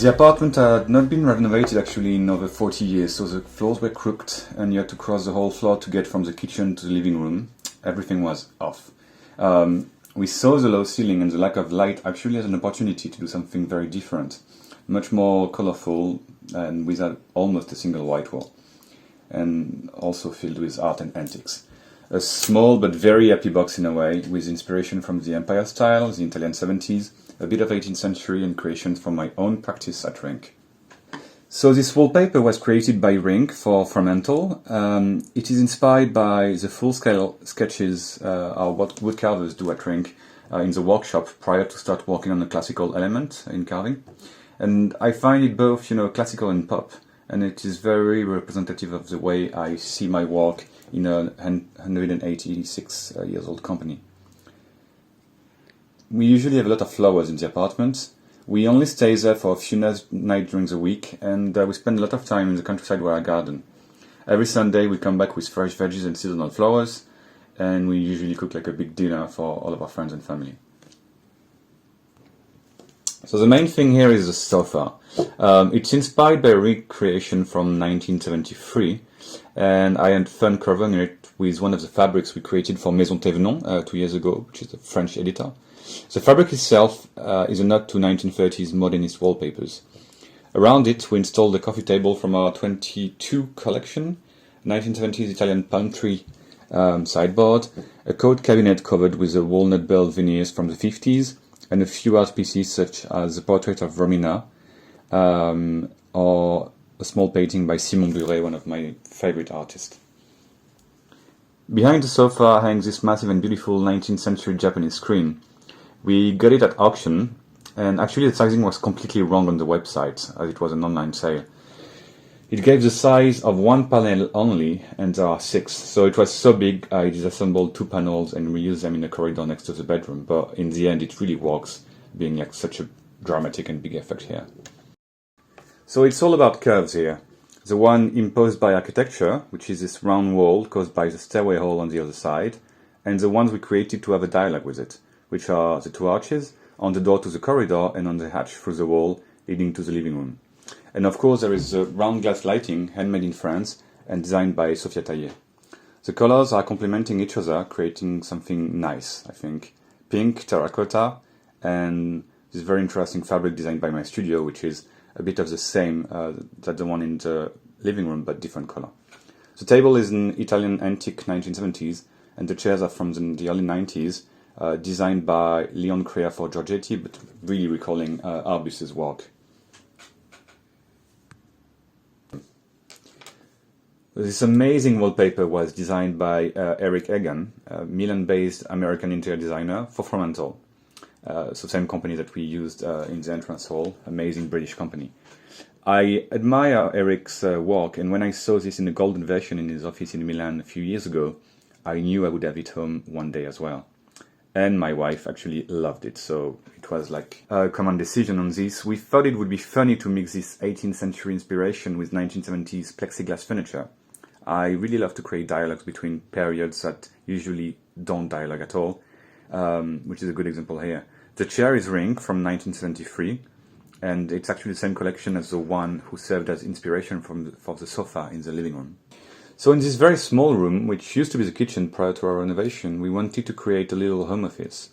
The apartment had not been renovated actually in over 40 years, so the floors were crooked and you had to cross the whole floor to get from the kitchen to the living room. Everything was off. We saw the low ceiling and the lack of light actually as an opportunity to do something very different, much more colorful and without almost a single white wall, and also filled with art and antiques. A small but very happy box in a way, with inspiration from the Empire style, the Italian 70s, a bit of 18th century and creations from my own practice at Rinck. So this wallpaper was created by Rinck for Fremantle. It is inspired by the full-scale sketches or what woodcarvers do at Rinck in the workshop prior to start working on the classical element in carving. And I find it both, classical and pop, and it is very representative of the way I see my work in a 186 years old company. We usually have a lot of flowers in the apartment. We only stay there for a few nights during the week, and we spend a lot of time in the countryside where I garden. Every Sunday we come back with fresh veggies and seasonal flowers, and we usually cook like a big dinner for all of our friends and family. So the main thing here is the sofa. It's inspired by a recreation from 1973, and I had fun covering it with one of the fabrics we created for Maison Thévenon 2 years ago, which is a French editor. The fabric itself is a nod to 1930s modernist wallpapers. Around it we installed a coffee table from our 22 collection, 1970s Italian palm tree sideboard, a coat cabinet covered with a walnut bell veneers from the 50s, and a few art pieces such as the portrait of Romina or a small painting by Simon Buret, one of my favorite artists. Behind the sofa hangs this massive and beautiful 19th century Japanese screen. We got it at auction, and actually the sizing was completely wrong on the website, as it was an online sale. It gave the size of one panel only, and there are 6, so it was so big I disassembled 2 panels and reused them in a corridor next to the bedroom, but in the end it really works, being like such a dramatic and big effect here. So it's all about curves here. The one imposed by architecture, which is this round wall caused by the stairway hole on the other side, and the ones we created to have a dialogue with it, which are the 2 arches on the door to the corridor and on the hatch through the wall leading to the living room. And of course there is the round glass lighting, handmade in France and designed by Sophia Taillet. The colors are complementing each other, creating something nice, I think. Pink, terracotta, and this very interesting fabric designed by my studio, which is a bit of the same that the one in the living room, but different color. The table is an Italian antique 1970s, and the chairs are from the early 90s, designed by Leon Crea for Giorgetti, but really recalling Arbus's work. This amazing wallpaper was designed by Eric Egan, a Milan-based American interior designer for Fremantle. So same company that we used in the entrance hall, amazing British company. I admire Eric's work, and when I saw this in a golden version in his office in Milan a few years ago, I knew I would have it home one day as well. And my wife actually loved it, so it was like a common decision on this. We thought it would be funny to mix this 18th century inspiration with 1970s plexiglass furniture. I really love to create dialogues between periods that usually don't dialogue at all, which is a good example here. The chair is Rinck from 1973, and it's actually the same collection as the one who served as inspiration for the sofa in the living room. So in this very small room, which used to be the kitchen prior to our renovation, we wanted to create a little home office.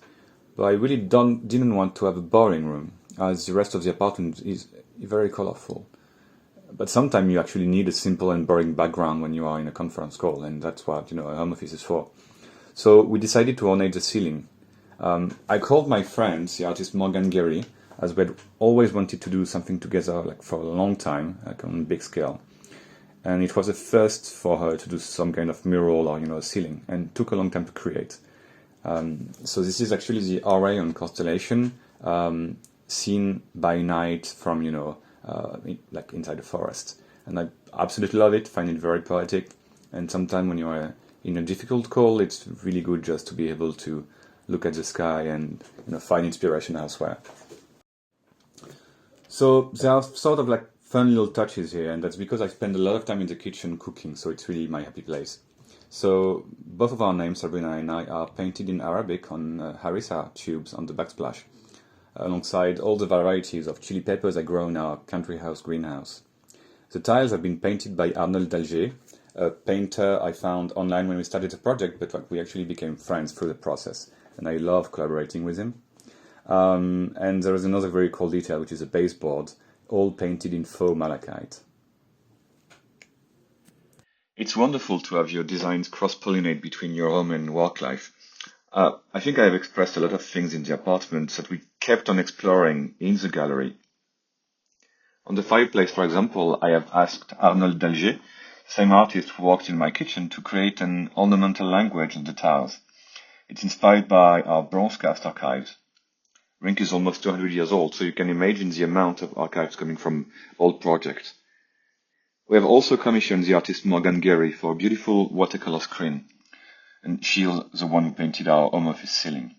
But I really didn't want to have a boring room, as the rest of the apartment is very colorful. But sometimes you actually need a simple and boring background when you are in a conference call, and that's what a home office is for. So we decided to ornate the ceiling. I called my friend, the artist Morgan Gary, as we had always wanted to do something together like for a long time, like on a big scale. And it was a first for her to do some kind of mural or a ceiling, and took a long time to create. So this is actually the array on constellation, seen by night from like inside the forest, and I absolutely love it. Find it very poetic, and sometimes when you are in a difficult call, it's really good just to be able to look at the sky and find inspiration elsewhere. So there are sort of like fun little touches here, and that's because I spend a lot of time in the kitchen cooking, so it's really my happy place. So both of our names, Sabrina and I, are painted in Arabic on harissa tubes on the backsplash. alongside all the varieties of chili peppers I grow in our country house greenhouse. The tiles have been painted by Arnold Dalger, a painter I found online when we started the project, but we actually became friends through the process, and I love collaborating with him. And there is another very cool detail, which is a baseboard, all painted in faux malachite. It's wonderful to have your designs cross-pollinate between your home and work life. I think I have expressed a lot of things in the apartment that we kept on exploring in the gallery. On the fireplace, for example, I have asked Arnold Dalger, the same artist who worked in my kitchen, to create an ornamental language on the tiles. It's inspired by our bronze cast archives. Rinck is almost 200 years old, so you can imagine the amount of archives coming from old projects. We have also commissioned the artist Morgan Gary for a beautiful watercolor screen, and she's the one who painted our home office ceiling.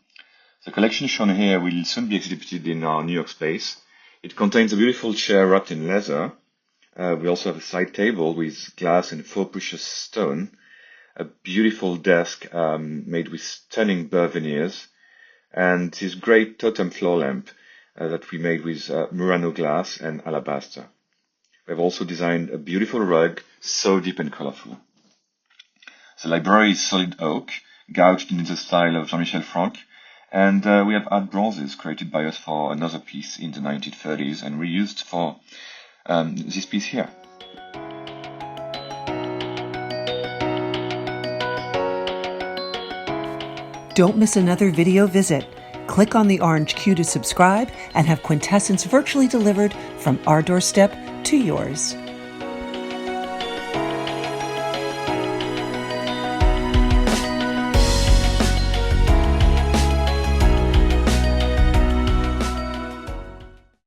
The collection shown here will soon be exhibited in our New York space. It contains a beautiful chair wrapped in leather. We also have a side table with glass and faux precious stone, a beautiful desk made with stunning burr veneers, and this great totem floor lamp that we made with Murano glass and alabaster. We have also designed a beautiful rug, so deep and colorful. The library is solid oak, gouged in the style of Jean-Michel Franck, and we have art bronzes created by us for another piece in the 1930s and reused for this piece here. Don't miss another video visit. Click on the orange Q to subscribe and have Quintessence virtually delivered from our doorstep to yours.